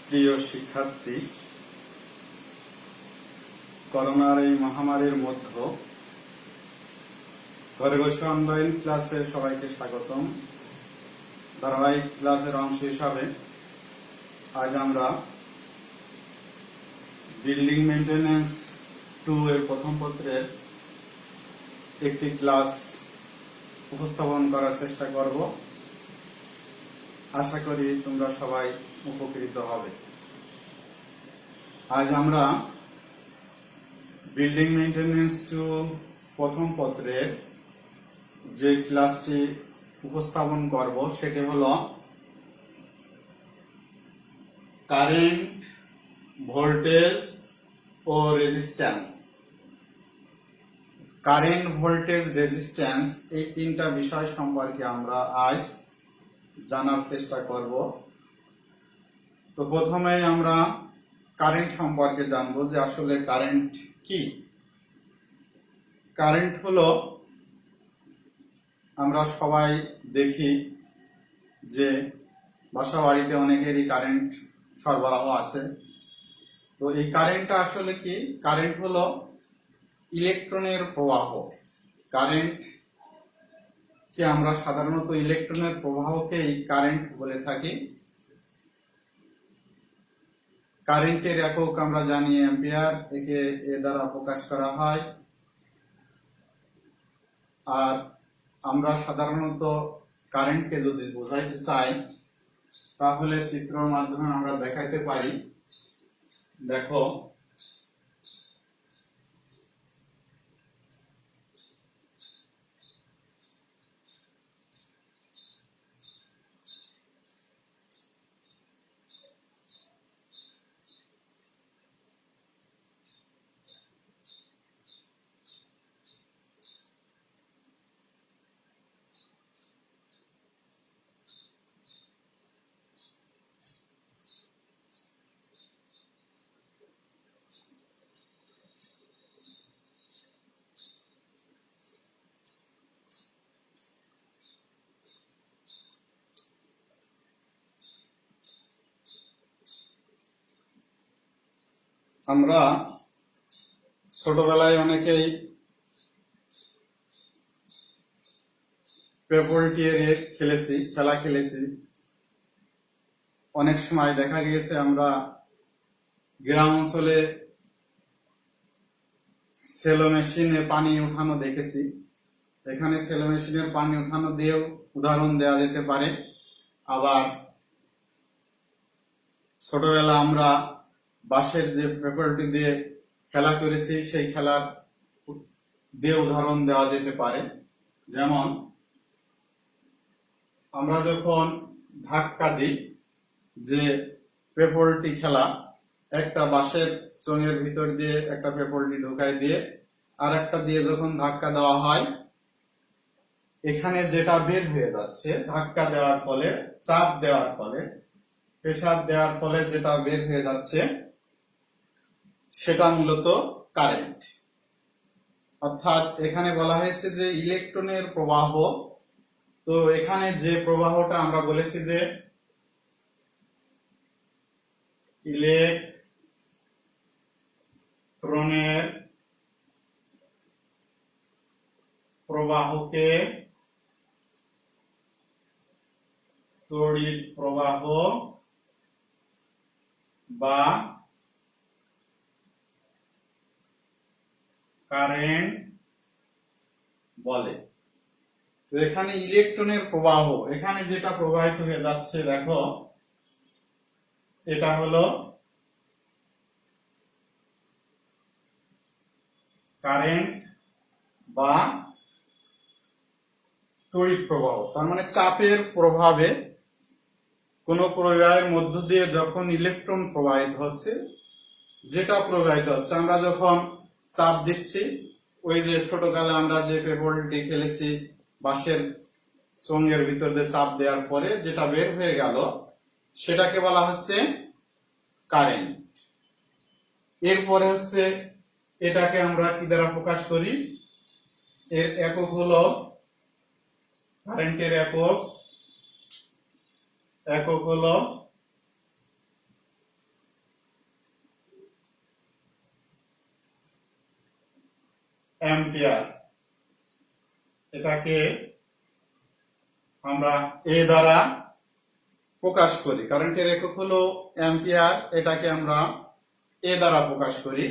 প্রিয় শিক্ষার্থী, করোনার এই মহামারীর মধ্যে ঘরে বসে অনলাইন ক্লাসে সবাইকে স্বাগতম। ধারাবাহিক ক্লাসের অংশ হিসাবে আজ আমরা বিল্ডিং মেইনটেনেন্স 2 এর প্রথম পত্রের একটি ক্লাস উপস্থাপন করার চেষ্টা করব। আশা করি তোমরা সবাই উপকৃত হবে। আজ আমরা বিল্ডিং মেইনটেনেন্স 2 প্রথম পত্রের যে ক্লাসটি উপস্থাপন করব সেটি হলো কারেন্ট, ভোল্টেজ ও রেজিস্ট্যান্স। কারেন্ট, ভোল্টেজ, রেজিস্ট্যান্স এই তিনটা বিষয় সম্পর্কে আমরা আজ জানার চেষ্টা করব। তো প্রথমে আমরা কারেন্ট সম্পর্কে জানবো যে আসলে কারেন্ট কি। কারেন্ট হলো, আমরা সবাই দেখি যে বাসা বাড়িতে অনেকেরই কারেন্ট সরবরাহ আছে। তো এই কারেন্টটা আসলে কি? কারেন্ট হলো ইলেকট্রনের প্রবাহ। কারেন্ট কে আমরা সাধারণত ইলেকট্রনের প্রবাহকেই কারেন্ট বলে থাকি। কারেন্টের একক আমরা জানি অ্যাম্পিয়ার, একে এ দ্বারা প্রকাশ করা হয়। আর আমরা সাধারণত কারেন্টকে যদি বোঝাইতে চাই তাহলে চিত্রের মাধ্যমে আমরা দেখাইতে পারি। দেখো, আমরা ছোটবেলায় অনেকেই পেপল টিয়ারে খেলা খেলেছি। অনেক সময় দেখা গিয়েছে আমরা গ্রাম অঞ্চলে সেলো মেশিনে পানি উঠানো দেখেছি। এখানে সেলো মেশিনের পানি উঠানো দিয়েও উদাহরণ দেওয়া যেতে পারে। আবার ছোটবেলা আমরা বাঁশের যে পেপলটি দিয়ে খেলা করেছি সেই খেলার দিয়ে উদাহরণ দেওয়া যেতে পারে। যেমন আমরা যখন ধাক্কা দিই, যে পেপলটি খেলা, একটা বাঁশের চোঙের ভিতর দিয়ে একটা পেপলটি ঢোকায় দিয়ে আর একটা দিয়ে যখন ধাক্কা দেওয়া হয়, এখানে যেটা বের হয়ে যাচ্ছে ধাক্কা দেওয়ার ফলে, চাপ দেওয়ার ফলে, প্রেসার দেওয়ার ফলে যেটা বের হয়ে যাচ্ছে সেটা মূলত কারেন্ট। অর্থাৎ এখানে বলা হয়েছে যে ইলেকট্রনের প্রবাহ। তো এখানে যে প্রবাহটা আমরা বলেছি যে ইলেকট্রনের প্রবাহকে তড়িৎ প্রবাহ বা কারেন্ট বলে। তো এখানে ইলেকট্রনের প্রবাহ, এখানে যেটা প্রবাহিত হয়ে যাচ্ছে, দেখো এটা হলো কারেন্ট বা তড়িৎ প্রবাহ। তার মানে চাপের প্রভাবে কোন প্রবাহের মধ্য দিয়ে যখন ইলেকট্রন প্রবাহিত হচ্ছে, যেটা প্রবাহিত হচ্ছে, আমরা যখন চাপ দিচ্ছি, ওই যে ছোটকালে আমরা যে পেপলটি খেলেছি, বাঁশের চোঙের ভিতর দিয়ে চাপ দেওয়ার পরে যেটা বের হয়ে গেল সেটাকে বলা হচ্ছে কারেন্ট। এরপরে হচ্ছে এটাকে আমরা কি দ্বারা প্রকাশ করি? এর একক হলো, কারেন্টের একক হলো অ্যাম্পিয়ার, এটাকে আমরা এ দ্বারা প্রকাশ করি। কারেন্টের একক হলো অ্যাম্পিয়ার, এটাকে আমরা এ দ্বারা প্রকাশ করি।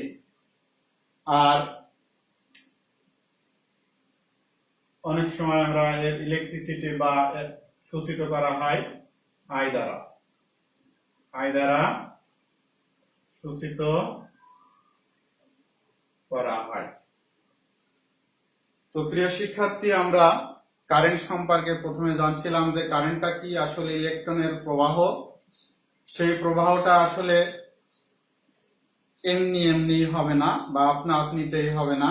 আর অনেক সময় আমরা এর ইলেকট্রিসিটি বা শোষিত করা হয় আই দ্বারা, আই দ্বারা শোষিত করা হয়। তো প্রিয় শিক্ষার্থী, আমরা কারেন্ট সম্পর্কে প্রথমে জানছিলাম যে কারেন্টটা কি, আসলে ইলেকট্রনের প্রবাহ। সেই প্রবাহটা আসলে এমনি এমনি হবে না বা আপনা আপনিতেই হবে না।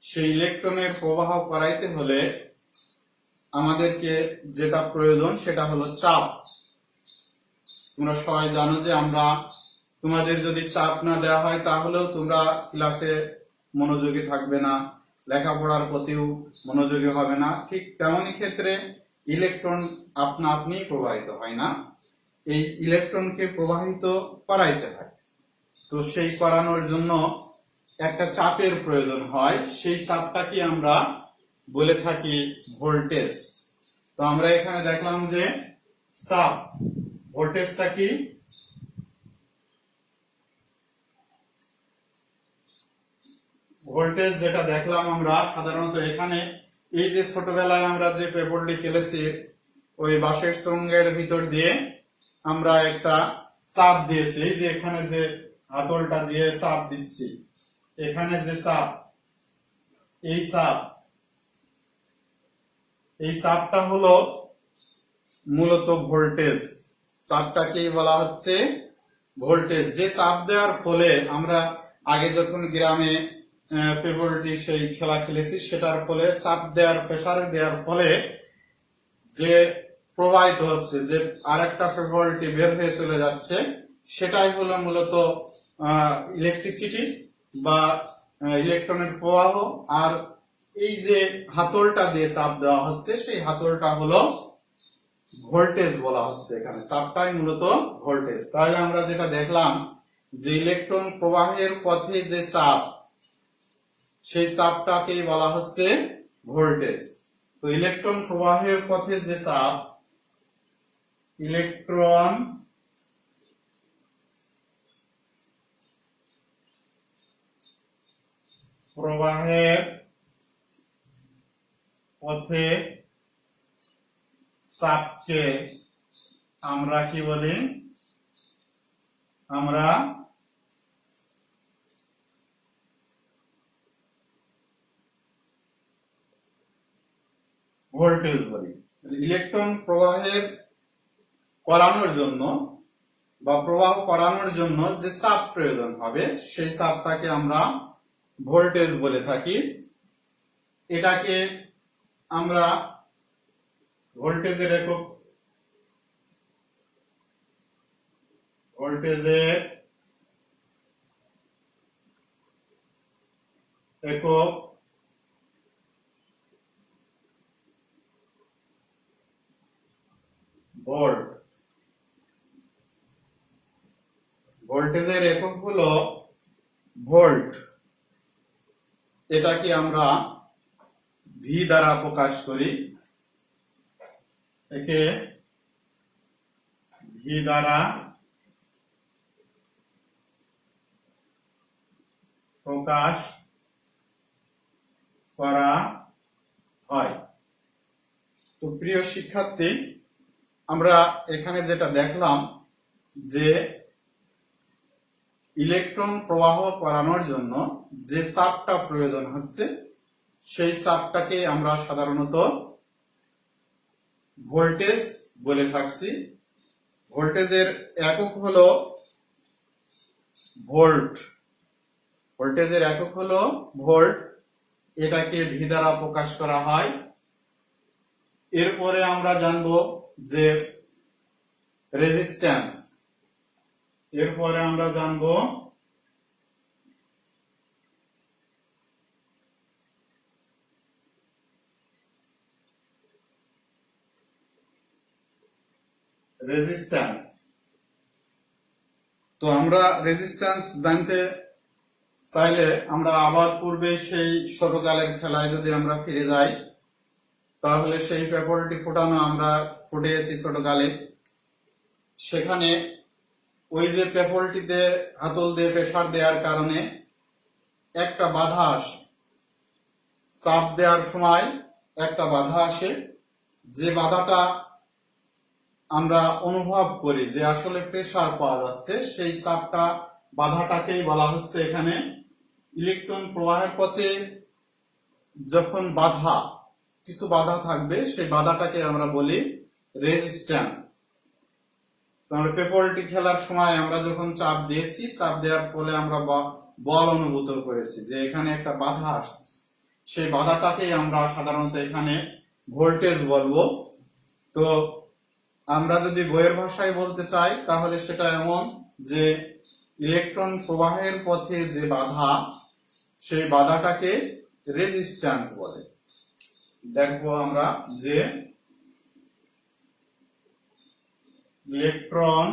সেই ইলেকট্রনের প্রবাহ করাইতে হলে আমাদেরকে যেটা প্রয়োজন সেটা হলো চাপ। তোমরা সবাই জানো যে তোমাদের যদি চাপ না দেওয়া হয় তাহলেও তোমরা ক্লাসে মনোযোগী থাকবে না, লেখাপড়ার প্রতিও মনোযোগী হবে না। ঠিক তেমনই ক্ষেত্রে ইলেকট্রন আপনা আপনি প্রবাহিত হয় না, এই ইলেকট্রনকে প্রবাহিত করাইতে হয়। তো সেই করানোর জন্য একটা চাপের প্রয়োজন হয়, সেই চাপটাকে আমরা বলে থাকি ভোল্টেজ। তো আমরা এখানে দেখলাম যে চাপ, ভোল্টেজটা কি? ভোল্টেজ যেটা দেখলাম আমরা সাধারণত এখানে এই যে ছোটবেলায় আমরা যে পেপারটি খেলেছি, ওই বাঁশের চোঙের ভিতর দিয়ে আমরা একটা চাপ দিয়েছি। এই যে এখানে যে হাতলটা দিয়ে চাপ দিচ্ছি, এখানে যে চাপ, এই চাপটা হলো মূলত ভোল্টেজ। চাপটাকেই বলা হচ্ছে ভোল্টেজ। যে চাপ দেওয়ার ফলে আমরা আগে যখন গ্রামে পেপারটি সেই খেলা খেলেছি, সেটার ফলে চাপ দেওয়ার, প্রেসার দেওয়ার ফলে যে প্রবাহিত হচ্ছে, যে আরেকটা পেপারটি বের হয়ে চলে যাচ্ছে, সেটাই হলো মূলত ইলেকট্রিসিটি বা ইলেকট্রনের প্রবাহ। আর এই যে হাতলটা দিয়ে চাপ দেওয়া হচ্ছে, সেই হাতলটা হলো ভোল্টেজ বলা হচ্ছে। এখানে চাপটাই মূলত ভোল্টেজ। তাহলে আমরা যেটা দেখলাম যে ইলেকট্রন প্রবাহের পথে যে চাপ, সেই চাপটাকেই বলা হচ্ছে ভোল্টেজ। তো ইলেকট্রন প্রবাহের পথে যে চাপ, ইলেকট্রন প্রবাহের পথে চাপকে আমরা কি বলি? আমরা ভোল্টেজ বলি। ইলেকট্রন প্রবাহের করানোর জন্য বা প্রবাহ করানোর জন্য যে চাপ প্রয়োজন হবে, সেই চাপটাকে আমরা ভোল্টেজ বলে থাকি। এটাকে আমরা ভোল্টেজের একক, ভোল্টেজের একক ভোল্ট। ভোল্টেজের একক হলো ভোল্ট। এটাকে আমরা ভি দ্বারা প্রকাশ করি। একে ভি দ্বারা প্রকাশ করা হয়। তো প্রিয় শিক্ষার্থী, আমরা এখানে যেটা দেখলাম যে ইলেকট্রন প্রবাহ করানোর জন্য যে চাপটা প্রয়োজন হচ্ছে, সেই চাপটাকে আমরা সাধারণত ভোল্টেজ বলে থাকছি। ভোল্টেজের একক হলো ভোল্ট। ভোল্টেজের একক হলো ভোল্ট। এটাকে ভি দ্বারা প্রকাশ করা হয়। এরপরে আমরা জানবো যে রেজিস্ট্যান্স। এরপরে আমরা জানবো রেজিস্ট্যান্স। তো আমরা রেজিস্ট্যান্স জানতে চাইলে আমরা আবার পূর্বে সেই ছোটকালের খেলায় যদি আমরা ফিরে যাই, তাহলে সেই পেপলটি ফোটানো আমরা ফুটিয়েছি ছোটকালে। সেখানে ওই যে পেপলটিতে হাতল দিয়ে প্রেসার দেওয়ার কারণে একটা বাধা আসে, চাপ দেওয়ার সময় একটা বাধা আসে, যে বাধাটা আমরা অনুভব করি যে আসলে প্রেসার পাওয়া যাচ্ছে, সেই চাপটা বাধাটাকেই বলা হচ্ছে এখানে ইলেকট্রন প্রবাহের পথে যখন কিছু বাধা থাকবে, সেই বাধাটাকে আমরা বলি রেজিস্ট্যান্স। তাহলে পেপলটি খেলার সময় আমরা যখন চাপ দিয়েছি, চাপ দেওয়ার ফলে আমরা বল অনুভূত করেছি যে এখানে একটা বাধা আসছে, সেই বাধাটাকেই আমরা সাধারণত এখানে ভোল্টেজ বলবো। তো আমরা যদি বইয়ের ভাষায় বলতে চাই তাহলে সেটা এমন যে ইলেকট্রন প্রবাহের পথে যে বাধা, সেই বাধাটাকে রেজিস্ট্যান্স বলে। দেখবো আমরা যে ইলেকট্রন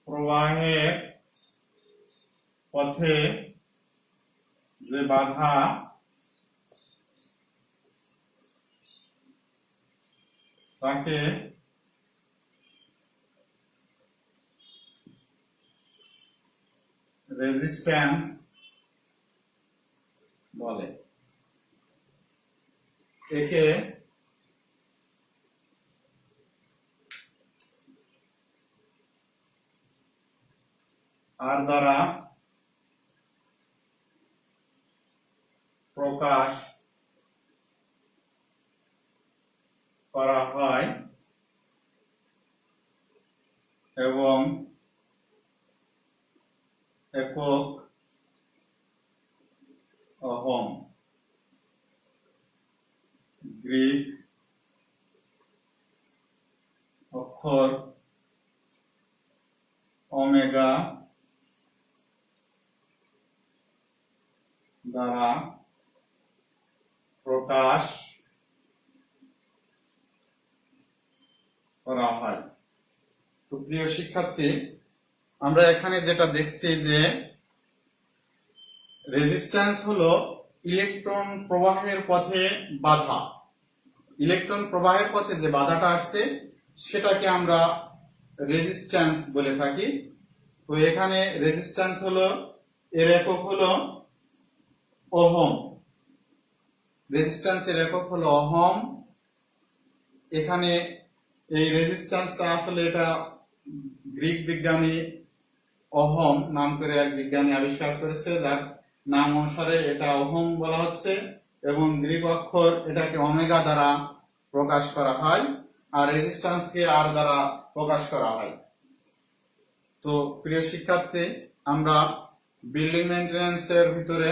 প্রবাহের পথে যে বাধা, তাকে রেজিস্ট্যান্স বলে। একে আর দ্বারা প্রকাশ করা হয় এবং একক ওহম। গ্রিক অক্ষর ওমেগা দ্বারা প্রকাশ করা হয়। তো প্রিয় শিক্ষার্থী, আমরা এখানে যেটা দেখছি যে রেজিস্ট্যান্স হলো ইলেকট্রন প্রবাহের পথে বাধা। ইলেকট্রন প্রবাহের পথে যে বাধাটা আসছে সেটাকে আমরা রেজিস্ট্যান্স বলে থাকি। তো এখানে রেজিস্ট্যান্স হলো, এর একক হলো ওহম। রেজিস্ট্যান্সের একক হলো ওহম। এখানে এই রেজিস্ট্যান্সটা আসলে এটা গ্রিক বিজ্ঞানী ওহম নাম করে এক বিজ্ঞানী আবিষ্কার করেছে, যার নাম অনুসারে এটা ওহম বলা হচ্ছে, এবং গ্রিক অক্ষর এটাকে ওমেগা দ্বারা প্রকাশ করা হয়, আর রেজিস্ট্যান্সকে আর দ্বারা প্রকাশ করা হয়। তো প্রিয় শিক্ষার্থী, আমরা বিল্ডিং মেইনটেনেন্সের ভিতরে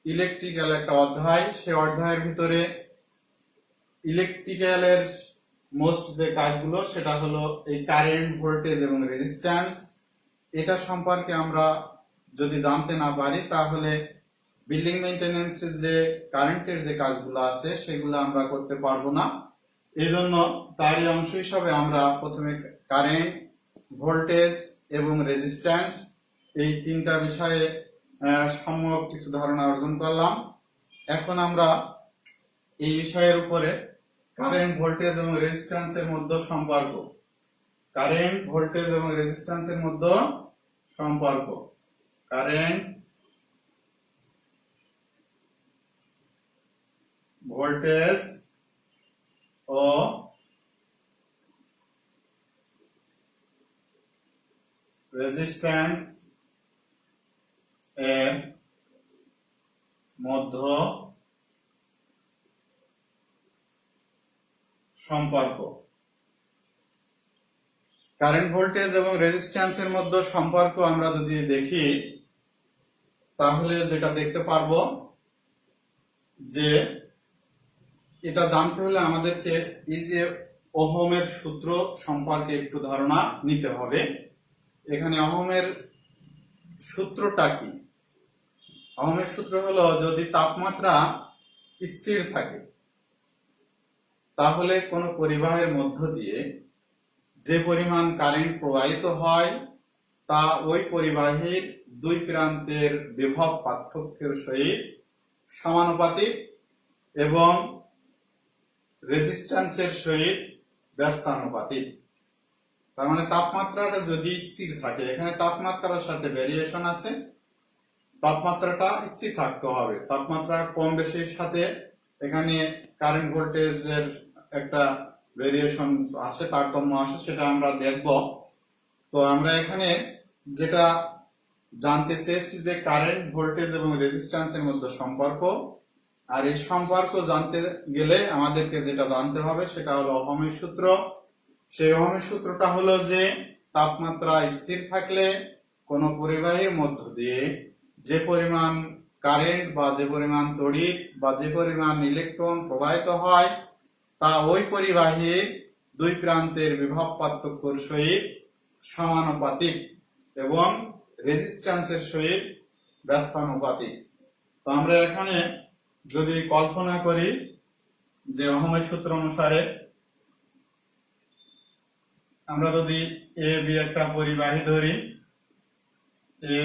ইলেকট্রিক্যাল একটা অধ্যায়, সেই অধ্যায়ের ভিতরে ইলেকট্রিক্যালের মোস্ট যে কাজগুলো সেটা হলো এই কারেন্ট, ভোল্টেজ এবং রেজিস্ট্যান্স। এটা সম্পর্কে আমরা যদি জানতে না পারি তাহলে বিল্ডিং মেইনটেনেন্সের যে কারেন্টের যে কাজগুলো আছে সেগুলো আমরা করতে পারবো না। এই জন্য তারই অংশ হিসাবে আমরা প্রথমে কারেন্ট, ভোল্টেজ এবং রেজিস্ট্যান্স এই তিনটা বিষয়ে সম্যক কিছু ধারণা অর্জন করলাম। এখন আমরা এই বিষয়ের উপরে কারেন্ট, ভোল্টেজ এবং রেজিস্ট্যান্সের মধ্যে সম্পর্ক, কারেন্ট, ভোল্টেজ এবং রেজিস্ট্যান্সের মধ্যে সম্পর্ক, কারেন্ট, ভোল্টেজ ও রেজিস্ট্যান্স এর মধ্যে সম্পর্ক। কারেন্ট, ভোল্টেজ এবং রেজিস্ট্যান্সের মধ্যে সম্পর্ক আমরা যদি দেখি তাহলে যেটা দেখতে পারবো যে এটা জানতে হলে আমাদেরকে এই যে ওহমের সূত্র সম্পর্কে একটু ধারণা নিতে হবে। এখানে ওহমের সূত্রটা কি? ওহমের সূত্র হলো, যদি তাপমাত্রা স্থির থাকে তাহলে কোনো পরিবাহের মধ্য দিয়ে যে পরিমাণ কারেন্ট প্রবাহিত হয় তা ওই পরিবাহীর দুই প্রান্তের বিভব পার্থক্যের সহিত সমানুপাতিক এবং রেজিস্ট্যান্সের সহিত ব্যস্তানুপাতিক। তার মানে তাপমাত্রাটা যদি স্থির থাকে, এখানে তাপমাত্রার সাথে ভেরিয়েশন আছে, তাপমাত্রাটা স্থির থাকতে হবে। তাপমাত্রা কম বেশির সাথে এখানে কারেন্ট ভোল্টেজের একটা ভেরিয়েশন আসে, তারতম্য আসে, সেটা আমরা দেখব। তো আমরা এখানে যেটা জানতে চেয়েছি যে কারেন্ট ভোল্টেজ এবং রেজিস্ট্যান্সের মধ্যে সম্পর্ক, আর এই সম্পর্ক জানতে গেলে আমাদেরকে যেটা জানতে হবে সেটা হলো ওহমের সূত্র। সেই ওহমের সূত্রটা হলো যে তাপমাত্রা স্থির থাকলে কোনো পরিবাহীর মধ্য দিয়ে যে পরিমাণ কারেন্ট বা যে পরিমাণ তড়িৎ বা যে পরিমাণ ইলেকট্রন প্রবাহিত হয় তা ওই পরিবাহীর দুই প্রান্তের বিভব পার্থক্যের সহিত সমানুপাতিক এবং রেজিস্ট্যান্সের সহিত ব্যস্তানুপাতিক। তো আমরা এখানে যদি কল্পনা করি যে ওহমের সূত্র অনুসারে আমরা যদি এ বি একটা পরিবাহী ধরি, এ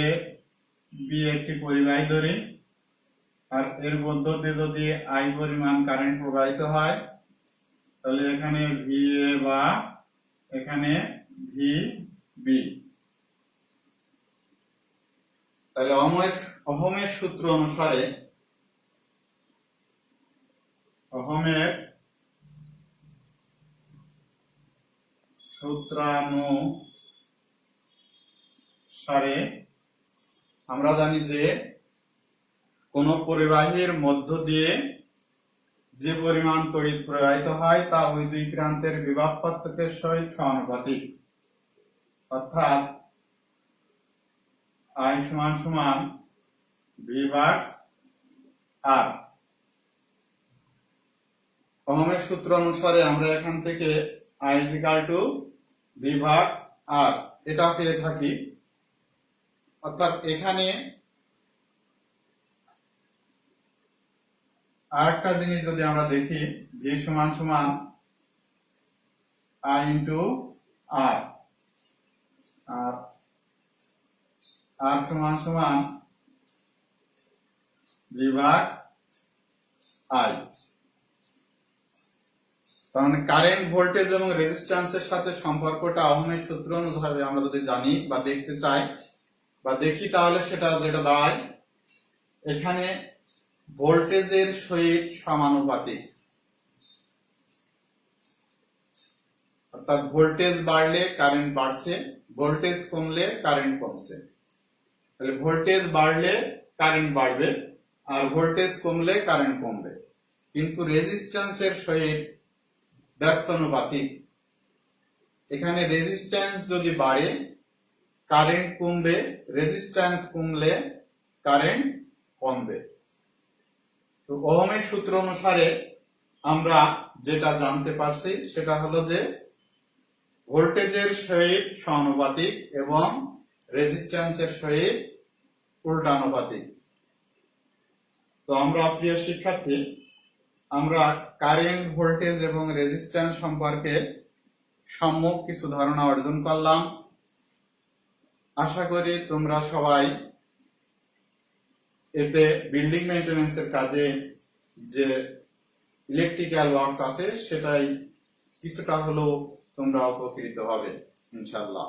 বি একটি পরিবাহী ধরি, আর এর মধ্য দিয়ে যদি আই পরিমাণ কারেন্ট প্রবাহিত হয় তাহলে এখানে ভি এ বা এখানে ভি বি। তাহলে ওহমের সূত্র অনুসারে ওহমের সূত্রানুসারে আমরা জানি যে কোন পরিবাহীর মধ্য দিয়ে যে পরিমাণ তড়িৎ প্রবাহিত হয় তা ওই দুই প্রান্তের বিভব পার্থক্যের সহিত সমানুপাতিক। অর্থাৎ I সমান সমান ভি ভাগ আর। ওহমের সূত্র অনুসারে আমরা এখান থেকে I is equal to V ভাগ আর এটা পেয়ে থাকি। অর্থাৎ এখানে আরেকটা জিনিস যদি আমরা দেখি, ভি সমান সমান I ইন্টু আর, আর আর সমান সমান ভি ভাগ আই। তার মানে কারেন্ট ভোল্টেজ এবং রেজিস্ট্যান্সের সাথে সম্পর্কটা ওহমের সূত্র অনুসারে আমরা যদি জানি বা দেখতে চাই বা দেখি তাহলে সেটা যেটা দাঁড়ায় এখানে ভোল্টেজের সহিত সমানুপাতিক। অর্থাৎ ভোল্টেজ বাড়লে কারেন্ট বাড়ছে, ভোল্টেজ কমলে কারেন্ট কমছে। তাহলে ভোল্টেজ বাড়লে কারেন্ট বাড়বে আর ভোল্টেজ কমলে কারেন্ট কমবে, কিন্তু রেজিস্ট্যান্সের সহিত ব্যস্তানুপাতিক। এখানে রেজিস্ট্যান্স যদি বাড়ে কারেন্ট কমবে, রেজিস্ট্যান্স কমলে কারেন্ট কমবে। তো ওহমের সূত্র অনুসারে আমরা যেটা জানতে পারছি সেটা হলো যে ভোল্টেজের সহিত সমানুপাতিক এবং রেজিস্ট্যান্সের সহিত উল্টানুপাতিক। তো আমরা প্রিয় শিক্ষার্থী, আমরা কারেন্ট, ভোল্টেজ এবং রেজিস্ট্যান্স সম্পর্কে সম্যক কিছু ধারণা অর্জন করলাম। আশা করি তোমরা সবাই এতে বিল্ডিং মেইনটেনেন্সের কাজে যে ইলেকট্রিক্যাল ওয়ার্কস আছে সেটাই কিছুটা হলেও তোমরা উপকৃত হবে ইনশাআল্লাহ।